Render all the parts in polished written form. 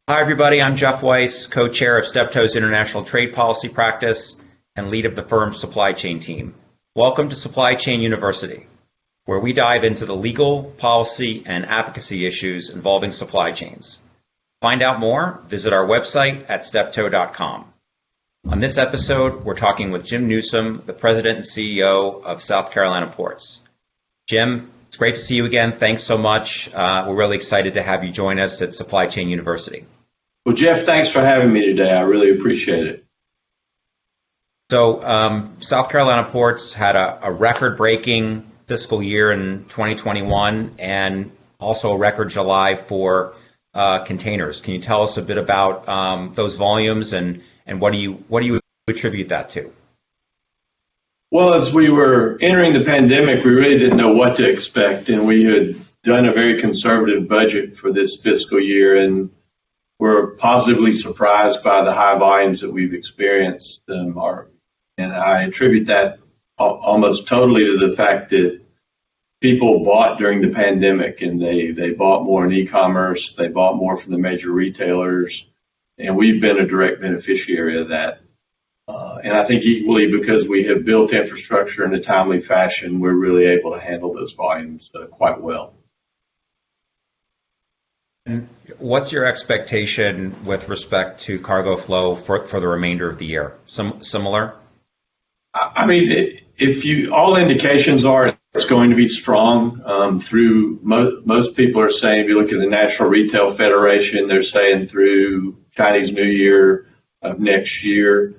Hi, everybody. I'm Jeff Weiss, co-chair of Steptoe's International Trade Policy Practice and lead of the firm's supply chain team. Welcome to Supply Chain University, where we dive into the legal, policy, and advocacy issues involving supply chains. To find out more, visit our website at steptoe.com. On this episode, we're talking with Jim Newsom, the president and CEO of South Carolina Ports. Jim, it's great to see you again. Thanks so much. We're really excited to have you join us at Supply Chain University. Well, Jeff, thanks for having me today. I really appreciate it. So, South Carolina Ports had a record-breaking fiscal year in 2021 and also a record July for containers. Can you tell us a bit about those volumes and what do you attribute that to? Well, as we were entering the pandemic, we really didn't know what to expect, and we had done a very conservative budget for this fiscal year, and we're positively surprised by the high volumes that we've experienced. And I attribute that almost totally to the fact that people bought during the pandemic, and they bought more in e-commerce, they bought more from the major retailers, and we've been a direct beneficiary of that. And I think equally because we have built infrastructure in a timely fashion, we're really able to handle those volumes quite well. And what's your expectation with respect to cargo flow for the remainder of the year? Similar? I mean, all indications are it's going to be strong through most people are saying, if you look at the National Retail Federation, they're saying through Chinese New Year of next year.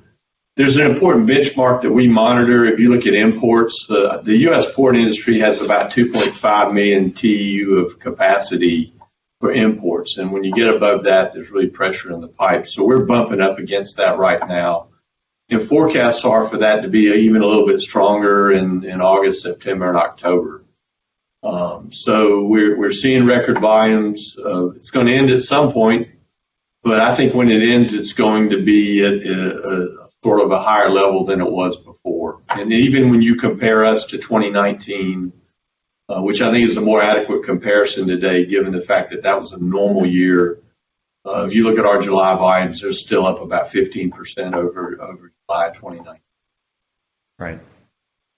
There's an important benchmark that we monitor. If you look at imports, the U.S. port industry has about 2.5 million TEU of capacity for imports. And when you get above that, there's really pressure in the pipe. So we're bumping up against that right now. And forecasts are for that to be even a little bit stronger in August, September, and October. So we're seeing record volumes. It's going to end at some point, but I think when it ends, it's going to be at a sort of a higher level than it was before. And even when you compare us to 2019, which I think is a more adequate comparison today, given the fact that that was a normal year. If you look at our July volumes, they're still up about 15% over July 2019. Right.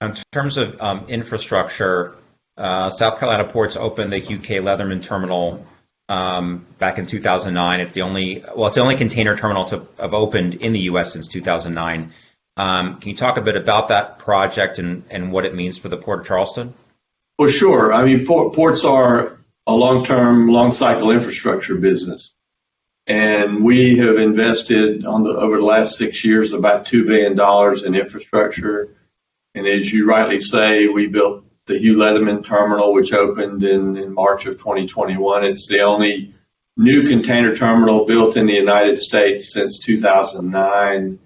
In terms of infrastructure, South Carolina Ports opened the UK Leatherman Terminal back in 2009. It's the only container terminal to have opened in the U.S. since 2009. Can you talk a bit about that project and what it means for the Port of Charleston? Well, sure. I mean, ports are a long-term, long-cycle infrastructure business. And we have invested over the last 6 years about $2 billion in infrastructure. And as you rightly say, we built the Hugh Leatherman Terminal, which opened in March of 2021. It's the only new container terminal built in the United States since 2009.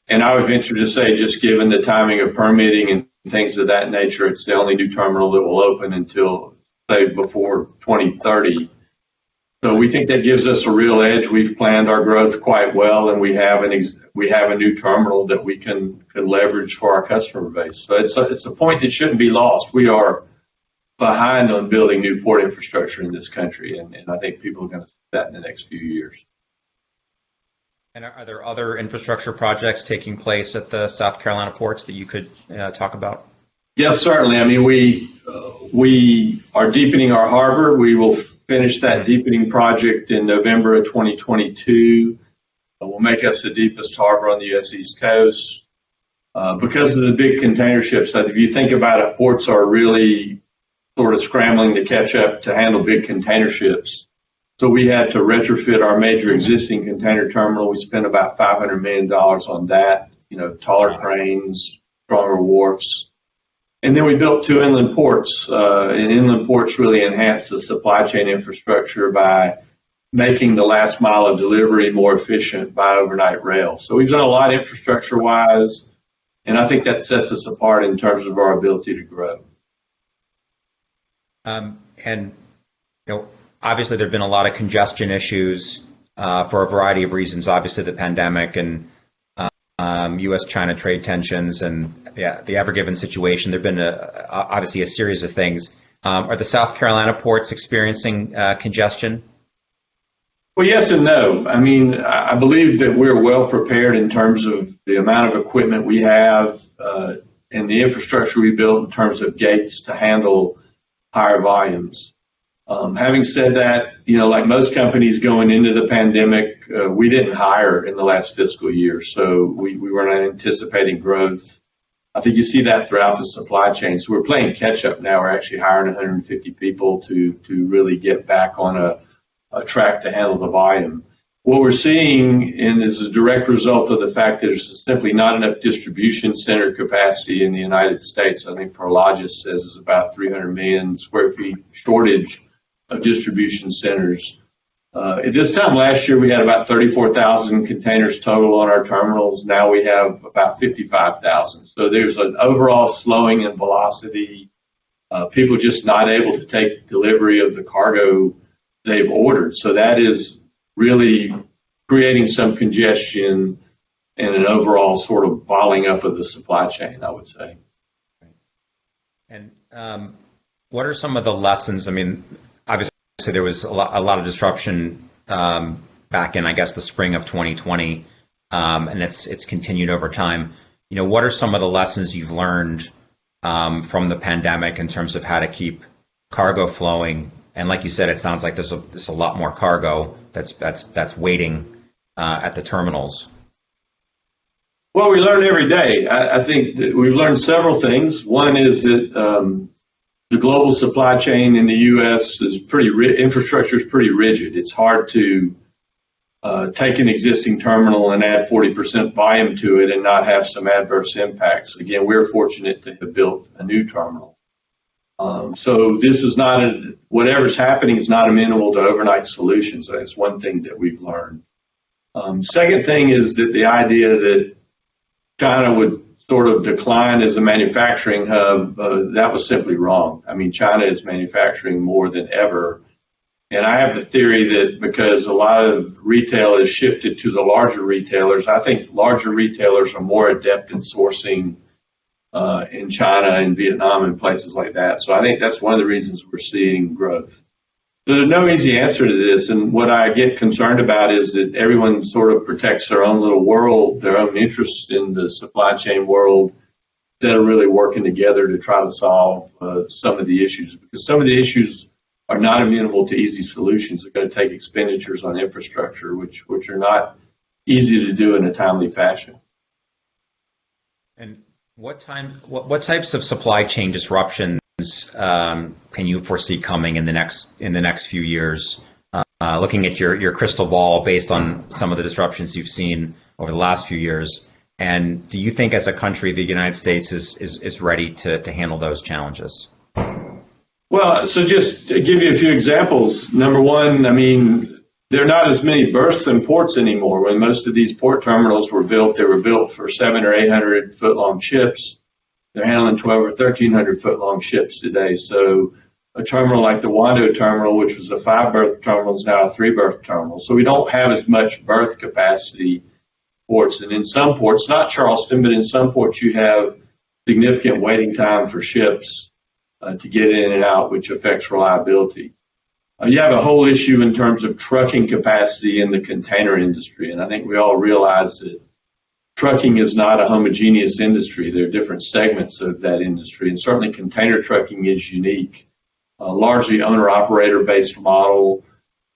And I would venture to say, just given the timing of permitting and things of that nature, it's the only new terminal that will open until, say, before 2030. So we think that gives us a real edge. We've planned our growth quite well, and we have a new terminal that we can leverage for our customer base. So it's a point that shouldn't be lost. We are behind on building new port infrastructure in this country, and I think people are going to see that in the next few years. And are there other infrastructure projects taking place at the South Carolina ports that you could talk about? Yes, certainly. I mean, we are deepening our harbor. We will finish that deepening project in November of 2022. It will make us the deepest harbor on the U.S. East Coast. Because of the big container ships, if you think about it, ports are really sort of scrambling to catch up to handle big container ships. So we had to retrofit our major existing container terminal. We spent about $500 million on that, taller cranes, stronger wharfs. And then we built 2 inland ports. And inland ports really enhance the supply chain infrastructure by making the last mile of delivery more efficient by overnight rail. So we've done a lot infrastructure-wise, and I think that sets us apart in terms of our ability to grow. Obviously, there have been a lot of congestion issues for a variety of reasons. Obviously, the pandemic and U.S.-China trade tensions and the Ever Given situation. There have been obviously a series of things. Are the South Carolina ports experiencing congestion? Well, yes and no. I mean, I believe that we're well prepared in terms of the amount of equipment we have and the infrastructure we built in terms of gates to handle higher volumes. Having said that, like most companies going into the pandemic, we didn't hire in the last fiscal year, so we were not anticipating growth. I think you see that throughout the supply chain. So we're playing catch up now. We're actually hiring 150 people to really get back on a track to handle the volume. What we're seeing, and is a direct result of the fact that there's simply not enough distribution center capacity in the United States. I think Prologis says it's about 300 million square feet shortage of distribution centers. At this time last year, we had about 34,000 containers total on our terminals. Now we have about 55,000. So there's an overall slowing in velocity. People just not able to take delivery of the cargo they've ordered. So that is really creating some congestion and an overall sort of bottling up of the supply chain, I would say. And what are some of the lessons? I mean, obviously there was a lot of disruption back in, I guess, the spring of 2020, and it's continued over time. What are some of the lessons you've learned from the pandemic in terms of how to keep cargo flowing? And like you said, it sounds like there's a lot more cargo that's waiting at the terminals. Well, we learn every day. I think that we've learned several things. One is that the global supply chain in the U.S. is infrastructure is pretty rigid. It's hard to take an existing terminal and add 40% volume to it and not have some adverse impacts. Again, we're fortunate to have built a new terminal. So this is not whatever's happening is not amenable to overnight solutions. So that's one thing that we've learned. Second thing is that the idea that China would sort of decline as a manufacturing hub, that was simply wrong. I mean, China is manufacturing more than ever. And I have the theory that because a lot of retail has shifted to the larger retailers, I think larger retailers are more adept in sourcing in China and Vietnam and places like that. So I think that's one of the reasons we're seeing growth. So there's no easy answer to this. And what I get concerned about is that everyone sort of protects their own little world, their own interests in the supply chain world, instead of really working together to try to solve some of the issues. Because some of the issues are not amenable to easy solutions. They're going to take expenditures on infrastructure, which are not easy to do in a timely fashion. And what types of supply chain disruptions can you foresee coming in the next few years? Looking at your crystal ball based on some of the disruptions you've seen over the last few years, and do you think as a country the United States is ready to handle those challenges? Well, so just to give you a few examples. Number one, I mean, there are not as many berths in ports anymore. When most of these port terminals were built, they were built for 700 or 800 foot long ships. They're handling 12 or 1,300 foot long ships today. So a terminal like the Wando terminal, which was a 5-berth terminal, is now a 3-berth terminal. So we don't have as much berth capacity ports. And in some ports, not Charleston, but in some ports you have significant waiting time for ships to get in and out, which affects reliability. You have a whole issue in terms of trucking capacity in the container industry. And I think we all realize that trucking is not a homogeneous industry. There are different segments of that industry. And certainly container trucking is unique, largely owner-operator based model.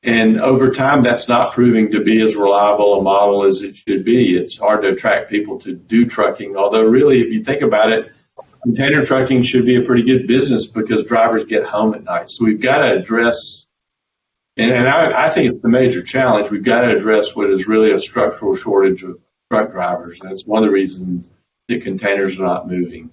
And over time, that's not proving to be as reliable a model as it should be. It's hard to attract people to do trucking, although really, if you think about it, container trucking should be a pretty good business because drivers get home at night. So we've got to address, and I think it's the major challenge, we've got to address what is really a structural shortage of truck drivers. And that's one of the reasons that containers are not moving.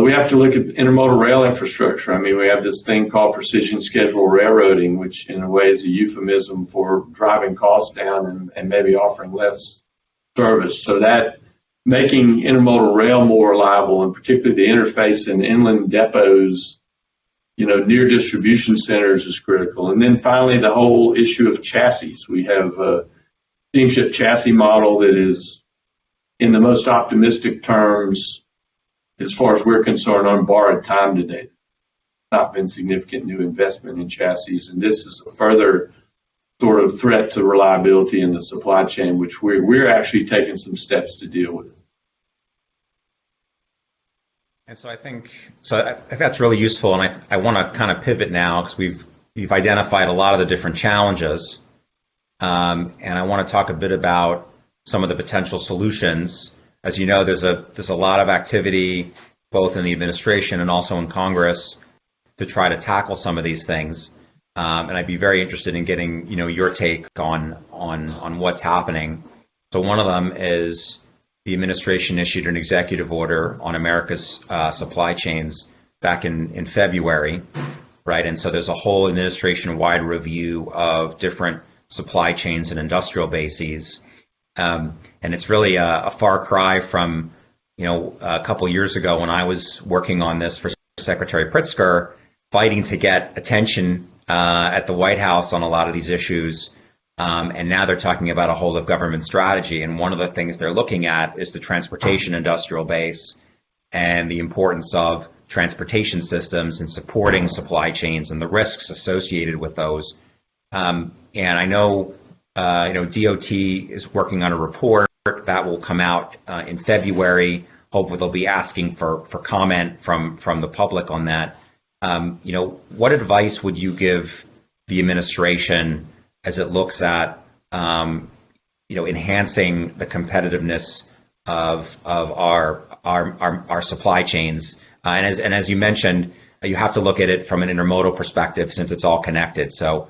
We have to look at intermodal rail infrastructure. I mean, we have this thing called precision schedule railroading, which in a way is a euphemism for driving costs down and maybe offering less service. So that making intermodal rail more reliable, and particularly the interface in inland depots, near distribution centers is critical. And then finally, the whole issue of chassis. We have a steamship chassis model that is, in the most optimistic terms, as far as we're concerned, on borrowed time today. Not been significant new investment in chassis, and this is a further sort of threat to reliability in the supply chain, which we're actually taking some steps to deal with. And so I think that's really useful, and I want to kind of pivot now because we've identified a lot of the different challenges, and I want to talk a bit about some of the potential solutions. As you know, there's a lot of activity both in the administration and also in Congress to try to tackle some of these things, and I'd be very interested in getting your take on what's happening. So one of them is the administration issued an executive order on America's supply chains back in February, right? And so there's a whole administration-wide review of different supply chains and industrial bases, and it's really a far cry from a couple years ago when I was working on this for Secretary Pritzker, fighting to get attention at the White House on a lot of these issues. And now they're talking about a whole of government strategy. And one of the things they're looking at is the transportation industrial base and the importance of transportation systems and supporting supply chains and the risks associated with those. And I know, DOT is working on a report that will come out in February. Hopefully they'll be asking for comment from the public on that. What advice would you give the administration as it looks at enhancing the competitiveness of our supply chains, and as you mentioned, you have to look at it from an intermodal perspective since it's all connected. So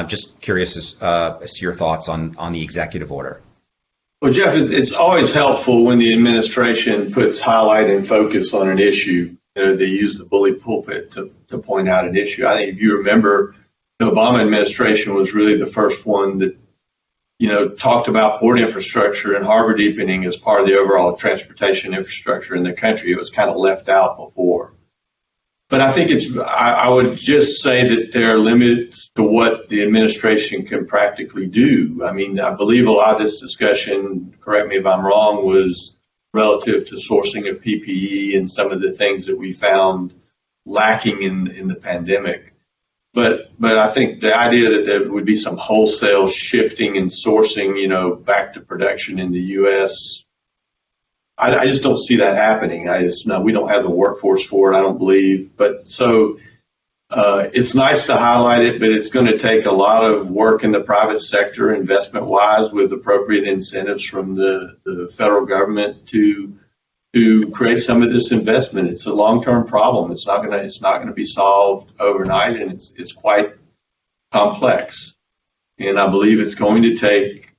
just curious as to your thoughts on the executive order. Well, Jeff, it's always helpful when the administration puts highlight and focus on an issue. They use the bully pulpit to point out an issue. I think if you remember, the Obama administration was really the first one that, talked about port infrastructure and harbor deepening as part of the overall transportation infrastructure in the country. It was kind of left out before. But I think I would just say that there are limits to what the administration can practically do. I mean, I believe a lot of this discussion, correct me if I'm wrong, was relative to sourcing of PPE and some of the things that we found lacking in the pandemic. But I think the idea that there would be some wholesale shifting and sourcing, back to production in the U.S., I just don't see that happening. We don't have the workforce for it, I don't believe. But so it's nice to highlight it, but it's going to take a lot of work in the private sector, investment-wise, with appropriate incentives from the federal government to create some of this investment. It's a long-term problem. It's not going to be solved overnight, and it's quite complex. And I believe it's going to take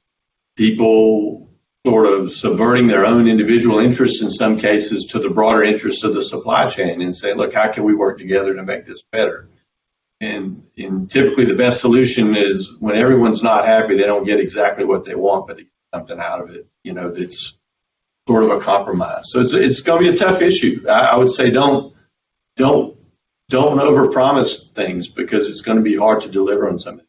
people sort of subverting their own individual interests in some cases to the broader interests of the supply chain and say, look, how can we work together to make this better? And typically the best solution is when everyone's not happy, they don't get exactly what they want, but they get something out of it, that's sort of a compromise. So it's going to be a tough issue. I would say don't overpromise things because it's going to be hard to deliver on something.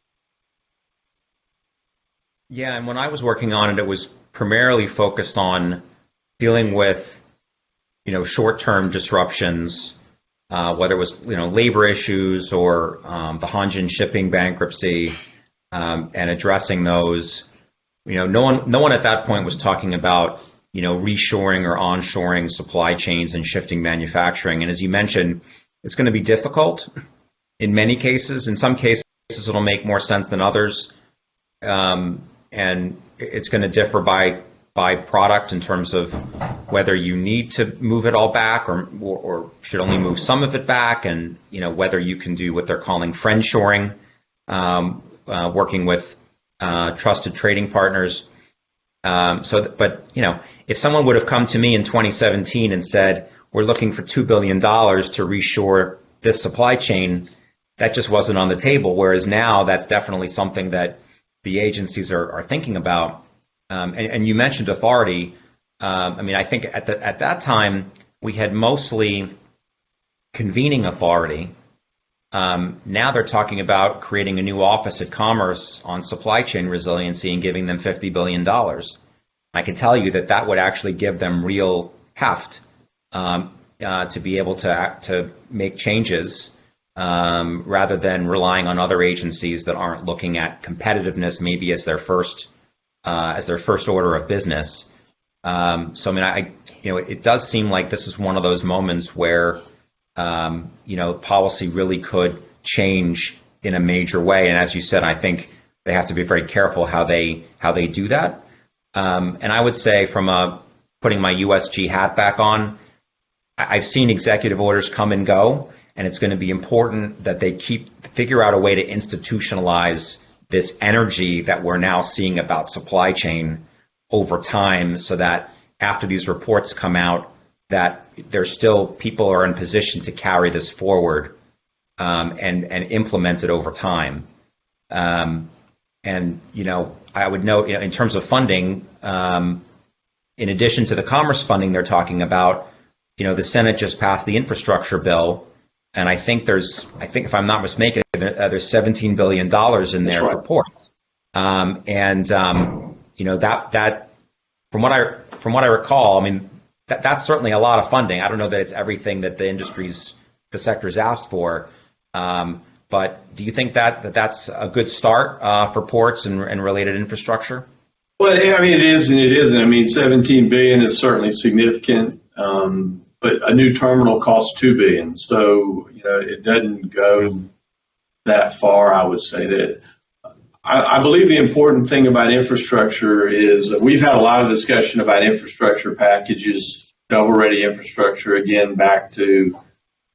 Yeah, and when I was working on it, it was primarily focused on dealing with, short-term disruptions, whether it was, labor issues or the Hanjin shipping bankruptcy, and addressing those. No one at that point was talking about, reshoring or onshoring supply chains and shifting manufacturing. And as you mentioned, it's going to be difficult in many cases. In some cases, it'll make more sense than others. And it's going to differ by product in terms of whether you need to move it all back or should only move some of it back, and whether you can do what they're calling friendshoring, working with trusted trading partners. But if someone would have come to me in 2017 and said, we're looking for $2 billion to reshore this supply chain, that just wasn't on the table. Whereas now that's definitely something that the agencies are thinking about. And you mentioned authority. I think at that time we had mostly convening authority. Now they're talking about creating a new office at Commerce on supply chain resiliency and giving them $50 billion. I can tell you that would actually give them real heft to be able to make changes rather than relying on other agencies that aren't looking at competitiveness maybe as their first order of business. So I mean, it does seem like this is one of those moments where policy really could change in a major way. And as you said, I think they have to be very careful how they do that. And I would say, from putting my USG hat back on, I've seen executive orders come and go, and it's going to be important that they figure out a way to institutionalize this energy that we're now seeing about supply chain over time, so that after these reports come out, that there's still people are in position to carry this forward and implement it over time. And I would note, in terms of funding, in addition to the commerce funding they're talking about, the Senate just passed the infrastructure bill, and I think if I'm not mistaken, there's $17 billion in there for ports. That from what I recall, I mean, that's certainly a lot of funding. I don't know that it's everything that the sector's asked for. But do you think that's a good start for ports and related infrastructure? Well, I mean, it is and it isn't. I mean, $17 billion is certainly significant, but a new terminal costs $2 billion, so it doesn't go that far. I would say that I believe the important thing about infrastructure is we've had a lot of discussion about infrastructure packages, shovel-ready infrastructure, again back to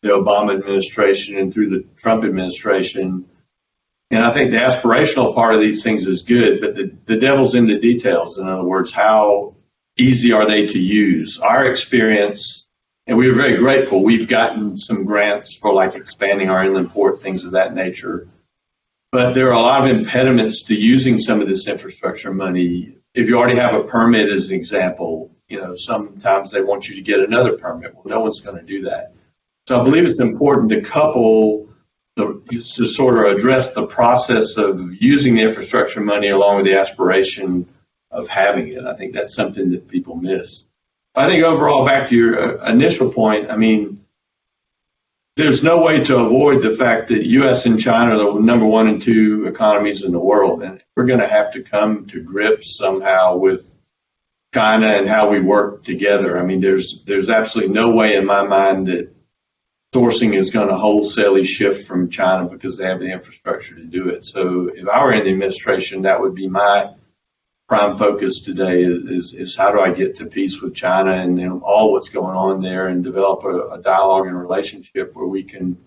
the Obama administration and through the Trump administration. And I think the aspirational part of these things is good, but the devil's in the details. In other words, how easy are they to use? Our experience, and we were very grateful, we've gotten some grants for like expanding our inland port, things of that nature. But there are a lot of impediments to using some of this infrastructure money. If you already have a permit, as an example, sometimes they want you to get another permit. Well, no one's going to do that. So I believe it's important to couple to sort of address the process of using the infrastructure money along with the aspiration of having it. I think that's something that people miss. I think overall, back to your initial point, I mean, there's no way to avoid the fact that U.S. and China are the number 1 and 2 economies in the world, and we're going to have to come to grips somehow with China and how we work together. I mean, there's absolutely no way in my mind that sourcing is going to wholesale shift from China because they have the infrastructure to do it. So if I were in the administration, that would be my prime focus today is how do I get to peace with China and all what's going on there, and develop a dialogue and relationship where we can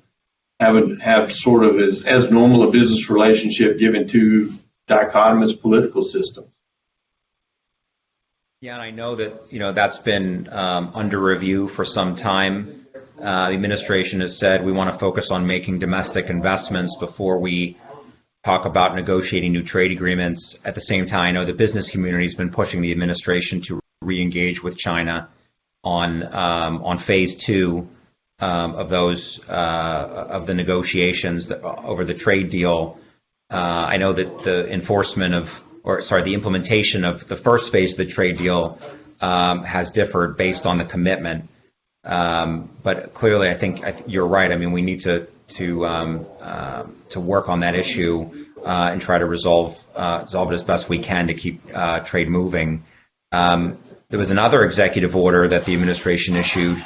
have sort of as normal a business relationship given two dichotomous political systems. Yeah, and I know that that's been under review for some time. The administration has said we want to focus on making domestic investments before we talk about negotiating new trade agreements. At the same time, I know the business community has been pushing the administration to re-engage with China on phase 2 of the negotiations over the trade deal. I know that the implementation of the first phase of the trade deal has differed based on the commitment. But clearly, I think you're right. I mean, we need to work on that issue and try to resolve it as best we can to keep trade moving. There was another executive order that the administration issued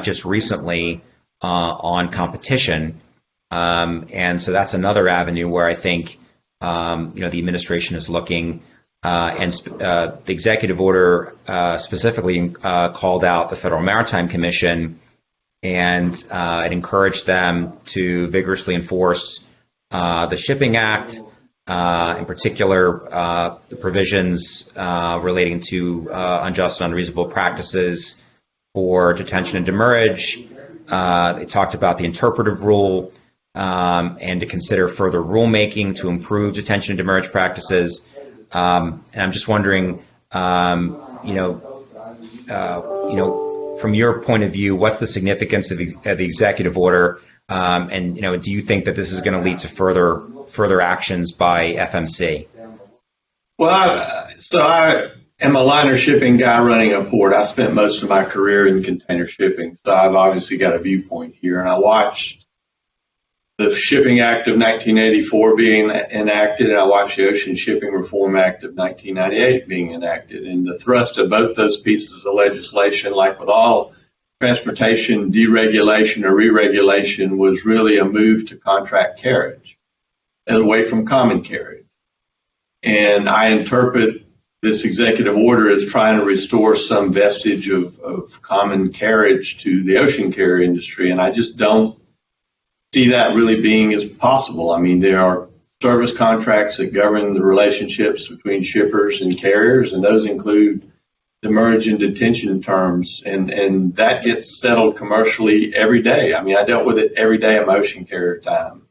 just recently on competition, and so that's another avenue where I think the administration is looking. The executive order specifically called out the Federal Maritime Commission, and it encouraged them to vigorously enforce the Shipping Act, in particular the provisions relating to unjust and unreasonable practices for detention and demurrage. They talked about the interpretive rule and to consider further rulemaking to improve detention and demurrage practices. And I'm just wondering, from your point of view, what's the significance of the executive order? And do you think that this is going to lead to further actions by FMC? Well, I am a liner shipping guy running a port. I spent most of my career in container shipping, so I've obviously got a viewpoint here. And I watched the Shipping Act of 1984 being enacted, and I watched the Ocean Shipping Reform Act of 1998 being enacted. And the thrust of both those pieces of legislation, like with all transportation deregulation or re-regulation, was really a move to contract carriage and away from common carriage. And I interpret this executive order as trying to restore some vestige of common carriage to the ocean carrier industry, and I just don't see that really being as possible. I mean, there are service contracts that govern the relationships between shippers and carriers, and those include demurrage and detention terms, and that gets settled commercially every day. I mean, I dealt with it every day at my ocean carrier time,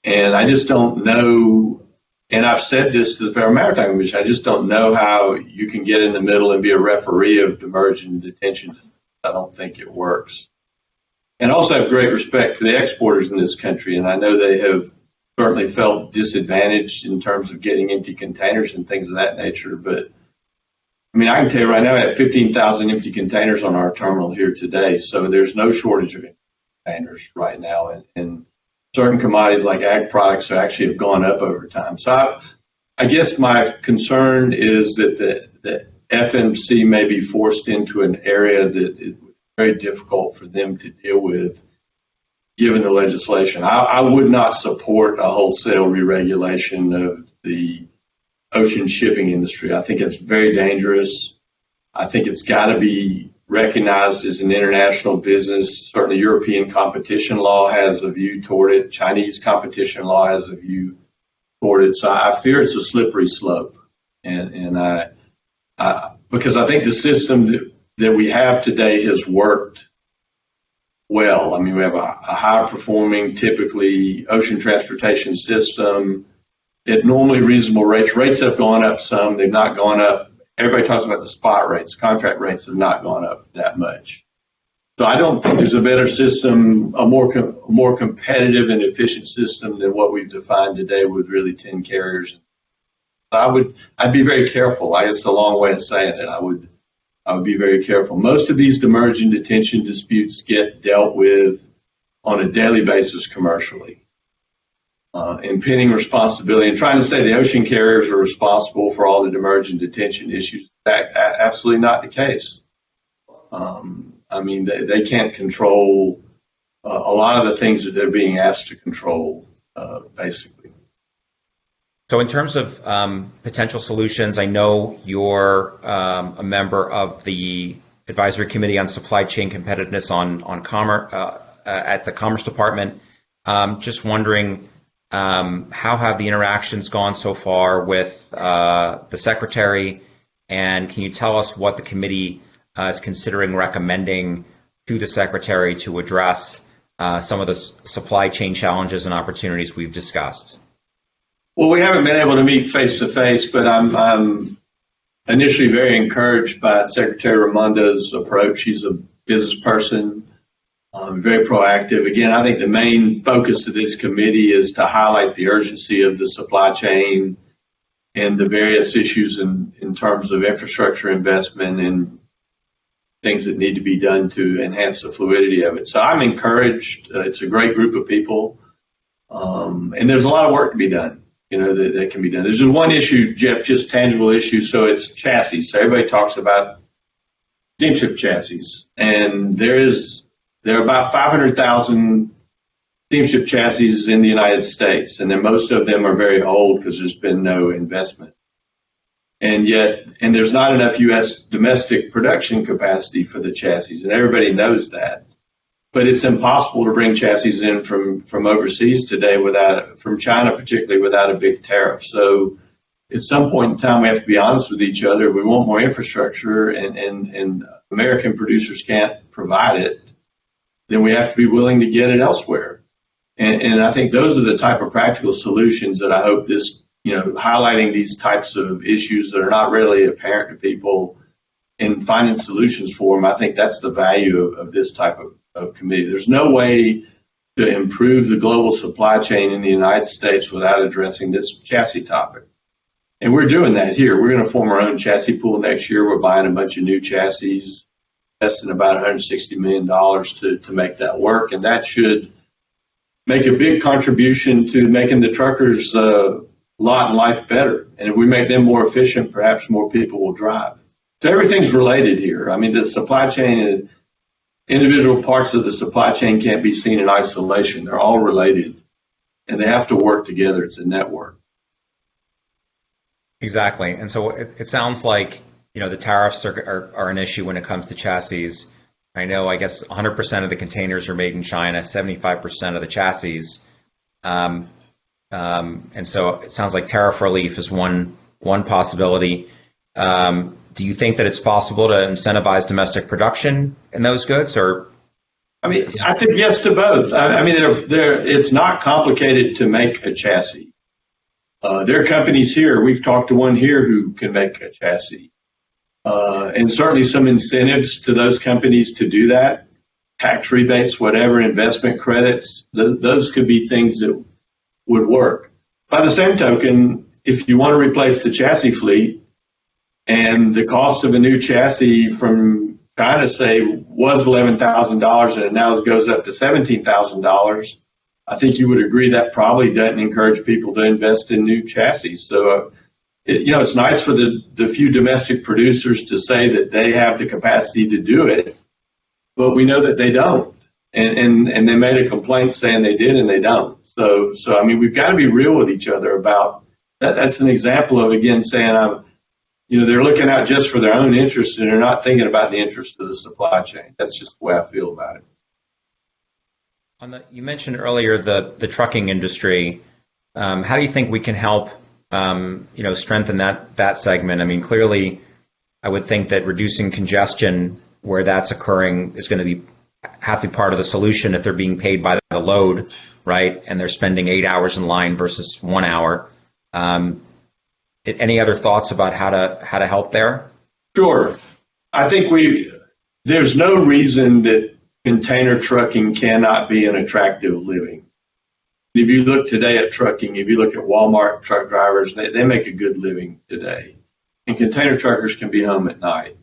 and I just don't know. And I've said this to the Federal Maritime Commission, I just don't know how you can get in the middle and be a referee of demurrage and detention. I don't think it works. And also have great respect for the exporters in this country, and I know they have certainly felt disadvantaged in terms of getting empty containers and things of that nature. But I mean, I can tell you right now, I have 15,000 empty containers on our terminal here today, so there's no shortage of empty containers right now. And certain commodities like ag products actually have gone up over time. So I guess my concern is that the FMC may be forced into an area that is very difficult for them to deal with given the legislation. I would not support a wholesale re-regulation of the ocean shipping industry. I think it's very dangerous. I think it's got to be recognized as an international business. Certainly European competition law has a view toward it. Chinese competition law has a view toward it. So I fear it's a slippery slope. And I because I think the system that we have today has worked well. I mean, we have a high performing, typically ocean transportation system at normally reasonable rates. Rates have gone up some. They've not gone up. Everybody talks about the spot rates. Contract rates have not gone up that much. So I don't think there's a better system, a more competitive and efficient system than what we've defined today with really 10 carriers. I'd be very careful. It's a long way of saying it. I would be very careful. Most of these demurrage and detention disputes get dealt with on a daily basis commercially. Impending responsibility and trying to say the ocean carriers are responsible for all the demurrage and detention issues. Absolutely not the case. I mean, they can't control a lot of the things that they're being asked to control, basically. So in terms of potential solutions, I know you're a member of the Advisory Committee on Supply Chain Competitiveness on Commerce at the Commerce Department. Just wondering, how have the interactions gone so far with the Secretary, and can you tell us what the committee is considering recommending to the Secretary to address some of the supply chain challenges and opportunities we've discussed? Well, we haven't been able to meet face to face, but I'm initially very encouraged by Secretary Raimondo's approach. She's a business person. Very proactive. Again, I think the main focus of this committee is to highlight the urgency of the supply chain and the various issues in terms of infrastructure investment and things that need to be done to enhance the fluidity of it. So I'm encouraged. It's a great group of people. And there's a lot of work to be done, that can be done. There's just one issue, Jeff, just tangible issue. So it's chassis. So everybody talks about steamship chassis. And there are about 500,000 steamship chassis in the United States, and then most of them are very old because there's been no investment. And there's not enough U.S. domestic production capacity for the chassis, and everybody knows that. But it's impossible to bring chassis in from overseas today from China particularly, without a big tariff. So at some point in time, we have to be honest with each other. If we want more infrastructure and American producers can't provide it, then we have to be willing to get it elsewhere. And I think those are the type of practical solutions that I hope this, highlighting these types of issues that are not really apparent to people and finding solutions for them. I think that's the value of this type of committee. There's no way to improve the global supply chain in the United States without addressing this chassis topic. And we're doing that here. We're going to form our own chassis pool next year. We're buying a bunch of new chassis, investing about $160 million to make that work. And that should make a big contribution to making the truckers' lot and life better. And if we make them more efficient, perhaps more people will drive. So everything's related here. I mean, the supply chain, individual parts of the supply chain can't be seen in isolation. They're all related, and they have to work together. It's a network. Exactly. And so it sounds like, the tariffs are an issue when it comes to chassis. I know, I guess 100% of the containers are made in China, 75% of the chassis. And so it sounds like tariff relief is one possibility. Do you think that it's possible to incentivize domestic production in those goods, or? I mean, I think yes to both. I mean, it's not complicated to make a chassis. There are companies here. We've talked to one here who can make a chassis. And certainly some incentives to those companies to do that, tax rebates, whatever, investment credits, those could be things that would work. By the same token, if you want to replace the chassis fleet and the cost of a new chassis from China, say, was $11,000 and now it goes up to $17,000, I think you would agree that probably doesn't encourage people to invest in new chassis. So, it's nice for the few domestic producers to say that they have the capacity to do it, but we know that they don't. And they made a complaint saying they did and they don't. So I mean, we've got to be real with each other about that. That's an example of, again, saying, they're looking out just for their own interest and they're not thinking about the interest of the supply chain. That's just the way I feel about it. You mentioned earlier the trucking industry. How do you think we can help strengthen that segment? I mean, clearly, I would think that reducing congestion where that's occurring is going to have to be part of the solution if they're being paid by the load, right? And they're spending 8 hours in line versus 1 hour. Any other thoughts about how to help there? Sure. I think there's no reason that container trucking cannot be an attractive living. If you look today at trucking, if you look at Walmart truck drivers, they make a good living today. And container truckers can be home at night.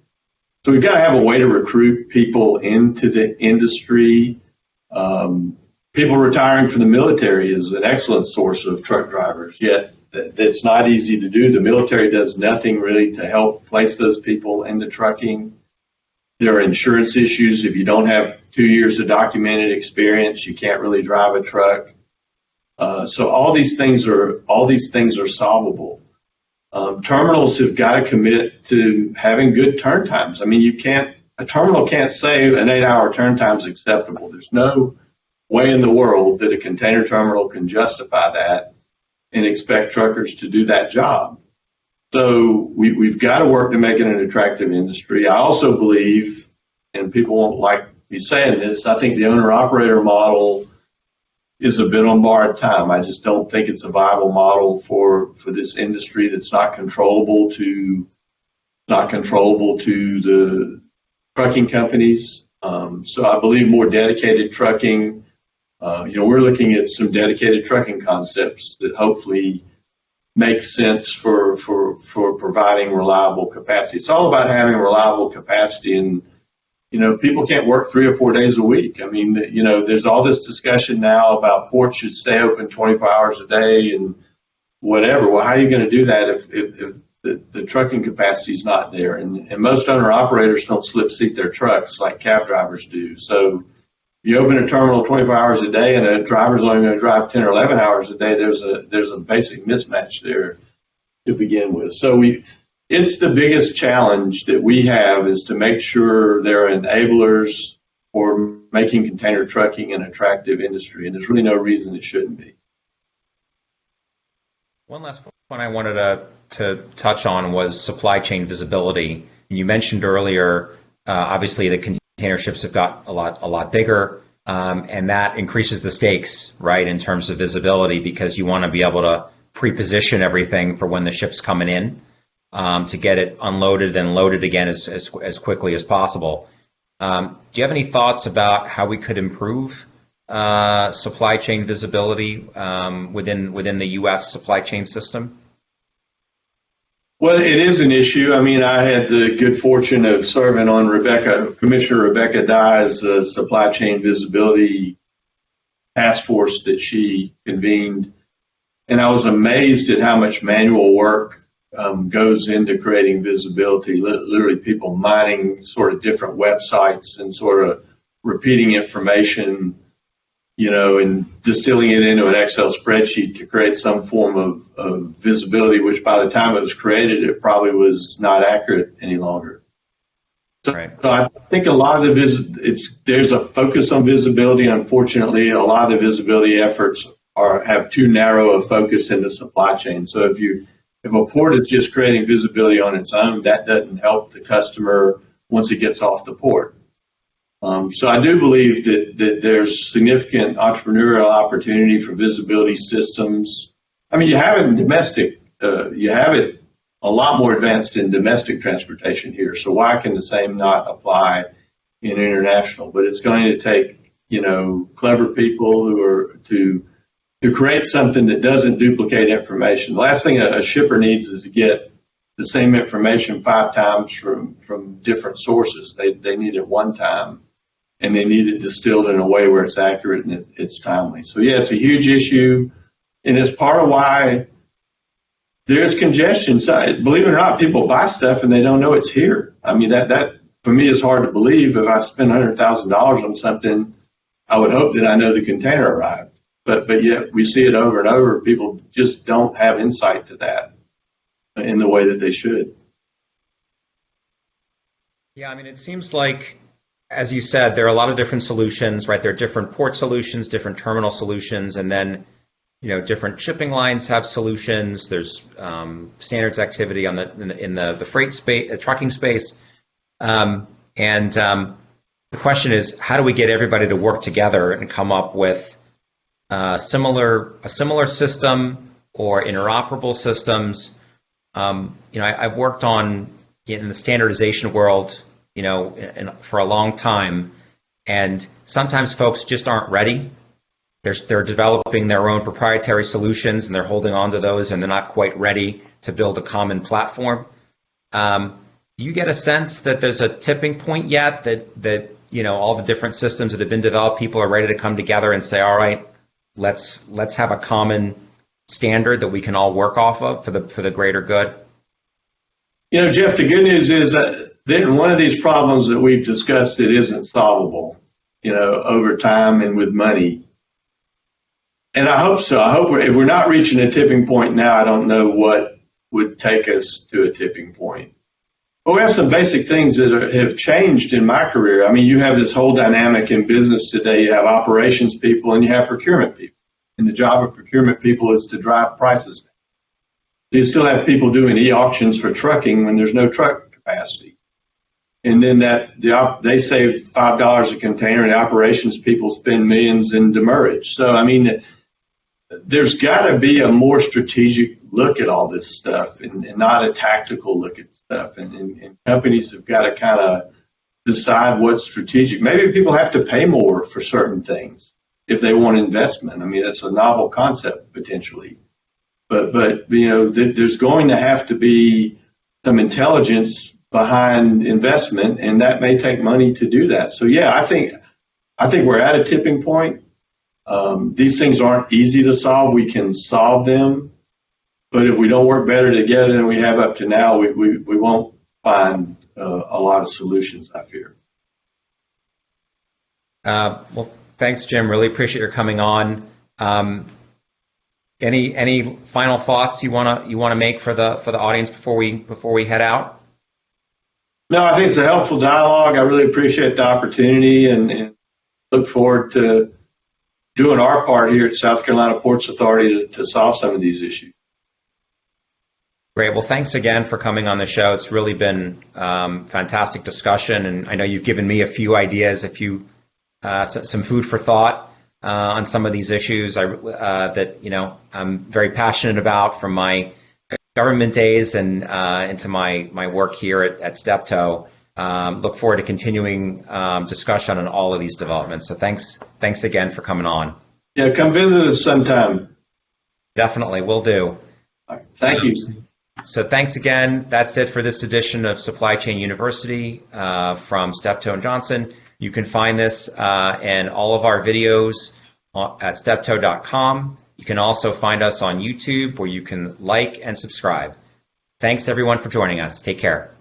So we've got to have a way to recruit people into the industry. People retiring from the military is an excellent source of truck drivers, yet that's not easy to do. The military does nothing really to help place those people into trucking. There are insurance issues. If you don't have 2 years of documented experience, you can't really drive a truck. So all these things are solvable. Terminals have got to commit to having good turn times. I mean, a terminal can't say an 8-hour turn time is acceptable. There's no way in the world that a container terminal can justify that and expect truckers to do that job. So we've got to work to make it an attractive industry. I also believe, and people won't like me saying this, I think the owner-operator model is a bit on borrowed time. I just don't think it's a viable model for this industry that's not controllable to the trucking companies. So I believe more dedicated trucking. We're looking at some dedicated trucking concepts that hopefully make sense for providing reliable capacity. It's all about having reliable capacity, and people can't work 3 or 4 days a week. I mean, there's all this discussion now about ports should stay open 24 hours a day and whatever. Well, how are you going to do that if the trucking capacity is not there? And most owner-operators don't slip seat their trucks like cab drivers do. So you open a terminal 24 hours a day and a driver's only going to drive 10 or 11 hours a day, there's a basic mismatch there to begin with. So it's the biggest challenge that we have, is to make sure there are enablers for making container trucking an attractive industry, and there's really no reason it shouldn't be. One last one I wanted to touch on was supply chain visibility. You mentioned earlier, obviously the container ships have got a lot bigger, and that increases the stakes, right, in terms of visibility, because you want to be able to pre-position everything for when the ship's coming in, to get it unloaded and loaded again as quickly as possible. Do you have any thoughts about how we could improve supply chain visibility within the U.S. supply chain system? Well, it is an issue. I mean, I had the good fortune of serving on Commissioner Rebecca Dye's supply chain visibility task force that she convened. And I was amazed at how much manual work goes into creating visibility. Literally people mining sort of different websites and sort of repeating information, and distilling it into an Excel spreadsheet to create some form of visibility, which by the time it was created, it probably was not accurate any longer. Right. So I think a lot of there's a focus on visibility. Unfortunately, a lot of the visibility efforts have too narrow a focus in the supply chain. So if a port is just creating visibility on its own, that doesn't help the customer once it gets off the port. So I do believe that there's significant entrepreneurial opportunity for visibility systems. I mean, you have it in domestic. You have it a lot more advanced in domestic transportation here. So why can the same not apply in international? But it's going to take, clever people who are to create something that doesn't duplicate information. The last thing a shipper needs is to get the same information 5 times from different sources. They need it one time, and they need it distilled in a way where it's accurate and it's timely. So yeah, it's a huge issue, and it's part of why there's congestion. So, believe it or not, people buy stuff and they don't know it's here. I mean, that for me is hard to believe. If I spend $100,000 on something, I would hope that I know the container arrived. But yet we see it over and over. People just don't have insight to that in the way that they should. Yeah, I mean, it seems like, as you said, there are a lot of different solutions, right? There are different port solutions, different terminal solutions, and then, different shipping lines have solutions. There's standards activity in the freight space, trucking space, and the question is, how do we get everybody to work together and come up with a similar system or interoperable systems? I've worked in the standardization world, for a long time, and sometimes folks just aren't ready. They're developing their own proprietary solutions, and they're holding on to those, and they're not quite ready to build a common platform. Do you get a sense that there's a tipping point yet that all the different systems that have been developed, people are ready to come together and say, all right, let's have a common standard that we can all work off of for the greater good? Jeff, the good news is that one of these problems that we've discussed, it isn't solvable, over time and with money. And I hope so. I hope if we're not reaching a tipping point now, I don't know what would take us to a tipping point. But we have some basic things that have changed in my career. I mean, you have this whole dynamic in business today. You have operations people and you have procurement people. And the job of procurement people is to drive prices down. You still have people doing e-auctions for trucking when there's no truck capacity. And then they save $5 a container, and the operations people spend millions in demurrage. So, I mean, there's got to be a more strategic look at all this stuff and not a tactical look at stuff. And companies have got to kind of decide what's strategic. Maybe people have to pay more for certain things if they want investment. I mean, that's a novel concept potentially. But there's going to have to be some intelligence behind investment, and that may take money to do that. So yeah, I think we're at a tipping point. These things aren't easy to solve. We can solve them, but if we don't work better together than we have up to now, we won't find a lot of solutions, I fear. Well, thanks, Jim. Really appreciate your coming on. Any final thoughts you wanna make for the audience before we head out? No, I think it's a helpful dialogue. I really appreciate the opportunity and look forward to doing our part here at South Carolina Ports Authority to solve some of these issues. Great. Well, thanks again for coming on the show. It's really been fantastic discussion, and I know you've given me a few ideas, some food for thought on some of these issues that I'm very passionate about from my government days and into my work here at Steptoe. Look forward to continuing discussion on all of these developments. So thanks again for coming on. Yeah, come visit us sometime. Definitely, will do. All right, thank you. So thanks again. That's it for this edition of Supply Chain University from Steptoe & Johnson. You can find this and all of our videos at steptoe.com. You can also find us on YouTube where you can like and subscribe. Thanks everyone for joining us. Take care.